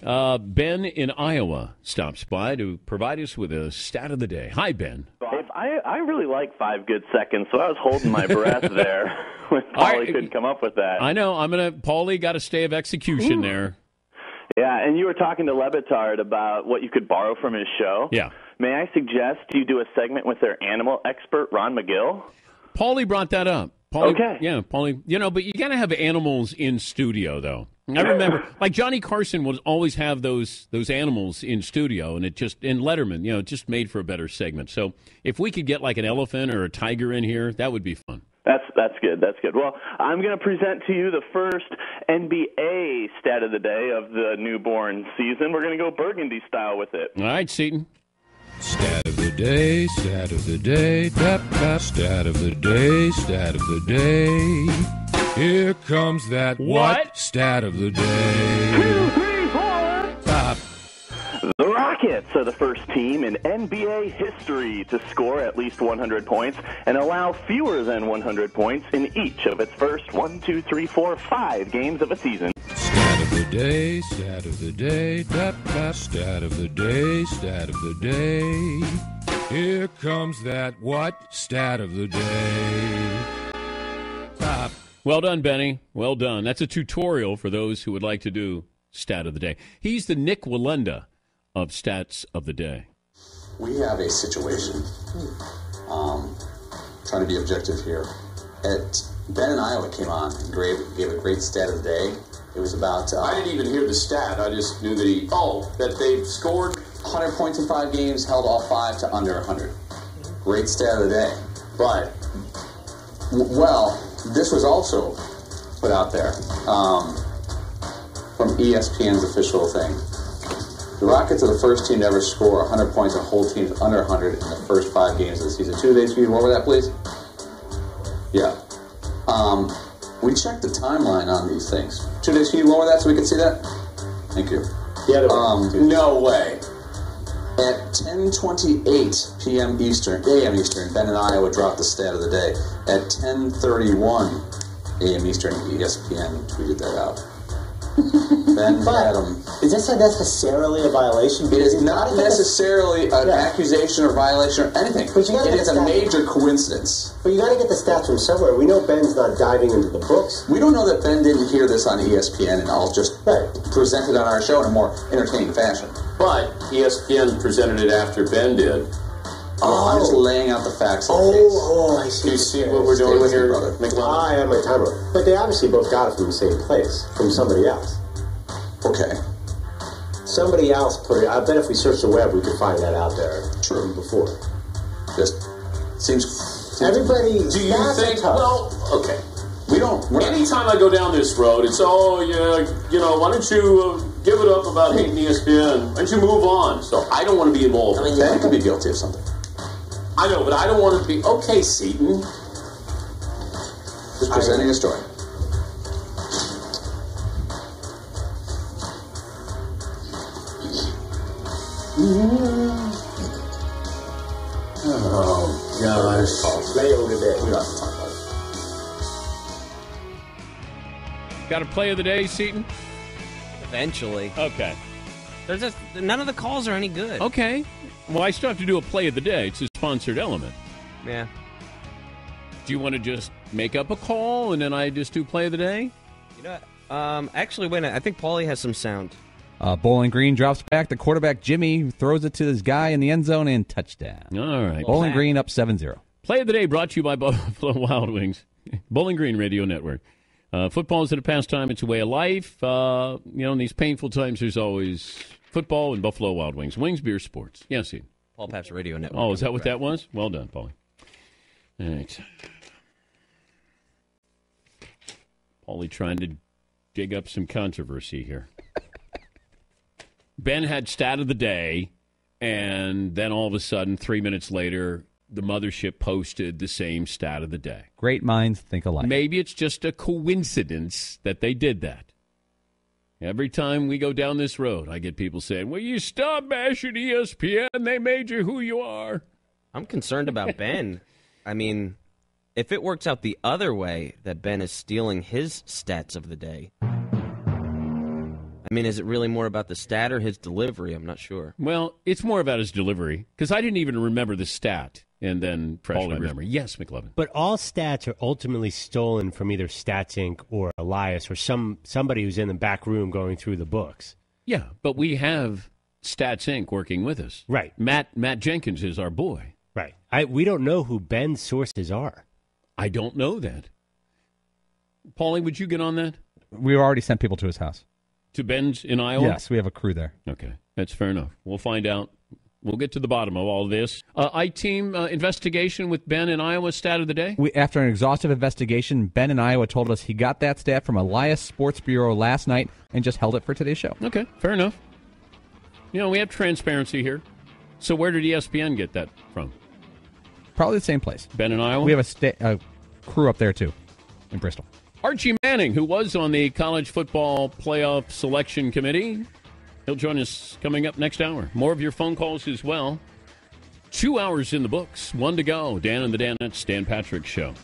Ben in Iowa stops by to provide us with a stat of the day. Hi, Ben. I really like 5 good seconds, so I was holding my breath there when Paulie couldn't come up with that. I know. Paulie got a stay of execution there. Yeah, and you were talking to Lebitard about what you could borrow from his show. Yeah. May I suggest you do a segment with their animal expert, Ron McGill? Paulie brought that up. Paulie, okay. Yeah, Paulie. But you got to have animals in studio, though. I remember, like Johnny Carson would always have those animals in studio, and in Letterman, it just made for a better segment. So if we could get like an elephant or a tiger in here, that would be fun. That's good. That's good. Well, I'm going to present to you the first NBA stat of the day of the newborn season. We're going to go burgundy style with it. All right, Seton. Stat of the day, stat of the day, tap, tap, stat of the day, stat of the day. Here comes that what? Stat of the day. 2, 3, 4. Stop. The Rockets are the first team in NBA history to score at least 100 points and allow fewer than 100 points in each of its first 5 games of a season. Stat of the day, stat of the day, tap, tap, stat of the day, stat of the day. Here comes that what? Stat of the day. Stop. Well done, Benny. Well done. That's a tutorial for those who would like to do stat of the day. He's the Nick Wallenda of stats of the day. We have a situation, trying to be objective here. Ben in Iowa came on and gave a great stat of the day. It was about... I didn't even hear the stat. I just knew that they've scored 100 points in 5 games, held all 5 to under 100. Great stat of the day. But, this was also put out there from ESPN's official thing. The Rockets are the first team to ever score 100 points and hold teams under 100 in the first 5 games of the season. 2 days, can you go over that, please? Yeah. We checked the timeline on these things. 2 days, can you go over that so we can see that? Thank you. Yeah. No way. At 10:28 p.m. a.m. Eastern, Ben and Iowa dropped the stat of the day. At 10:31 a.m. Eastern, ESPN tweeted that out. Ben Adam. Is this necessarily a violation? It is not necessarily an accusation or violation or anything. But it is a major coincidence. But you got to get the stats from somewhere. We know Ben's not diving into the books. We don't know that Ben didn't hear this on ESPN and I'll just present it on our show in a more entertaining fashion. But ESPN presented it after Ben did. I'm just laying out the facts of the case. I see. Do you see what we're doing here, brother? I have my timer. But they obviously both got it from the same place, from somebody else. Okay. Somebody else put it. I bet if we search the web, we could find that out there. True. Before. Just seems everybody. Do you think? Well, okay. Anytime I go down this road, it's why don't you give it up about hating ESPN? Why don't you move on? So I don't want to be involved. I mean, Ben could be guilty of something. I know, but I don't want to be. Okay, Seton. Just presenting a story. Oh, gosh. Lay over there. We don't have to talk about it. Got a play of the day, Seton? Eventually. Okay. None of the calls are any good. Okay. Well, I still have to do a play of the day. It's a sponsored element. Yeah. Do you want to just make up a call and then I just do play of the day? You know, actually, wait a minute. I think Paulie has some sound. Bowling Green drops back. The quarterback, Jimmy, throws it to this guy in the end zone and touchdown. All right. Bowling Green up 7-0. Play of the day brought to you by Buffalo Wild Wings. Bowling Green Radio Network. Football isn't a pastime. It's a way of life. In these painful times, there's always football and Buffalo Wild Wings. Wings, beer, sports. Yes, Steve. Paul Pap's Radio Network. Oh, is that what that was? Well done, Paulie. All right. Paulie trying to dig up some controversy here. Ben had stat of the day, and then all of a sudden, 3 minutes later, the mothership posted the same stat of the day. Great minds think alike. Maybe it's just a coincidence that they did that. Every time we go down this road, I get people saying, "Will you stop bashing ESPN? They made you who you are." I'm concerned about Ben. I mean, if it works out the other way, that Ben is stealing his stats of the day, I I mean, is it really more about the stat or his delivery? I'm not sure. Well, it's more about his delivery, because I didn't even remember the stat, and then fresh my memory. Yes, McLovin. But all stats are ultimately stolen from either Stats Inc. or Elias or somebody who's in the back room going through the books. Yeah, but we have Stats Inc. working with us. Right. Matt Jenkins is our boy. Right. We don't know who Ben's sources are. I don't know that. Paulie, would you get on that? We already sent people to his house. To Ben's in Iowa? Yes, we have a crew there. Okay, that's fair enough. We'll find out. We'll get to the bottom of all this. I-Team investigation with Ben in Iowa, stat of the day? After an exhaustive investigation, Ben in Iowa told us he got that stat from Elias Sports Bureau last night and just held it for today's show. Okay, fair enough. We have transparency here. So where did ESPN get that from? Probably the same place. Ben in Iowa? We have a crew up there, too, in Bristol. Archie Manning, who was on the college football playoff selection committee, he'll join us coming up next hour. More of your phone calls as well. 2 hours in the books, 1 to go. Dan and the Danettes, Dan Patrick Show.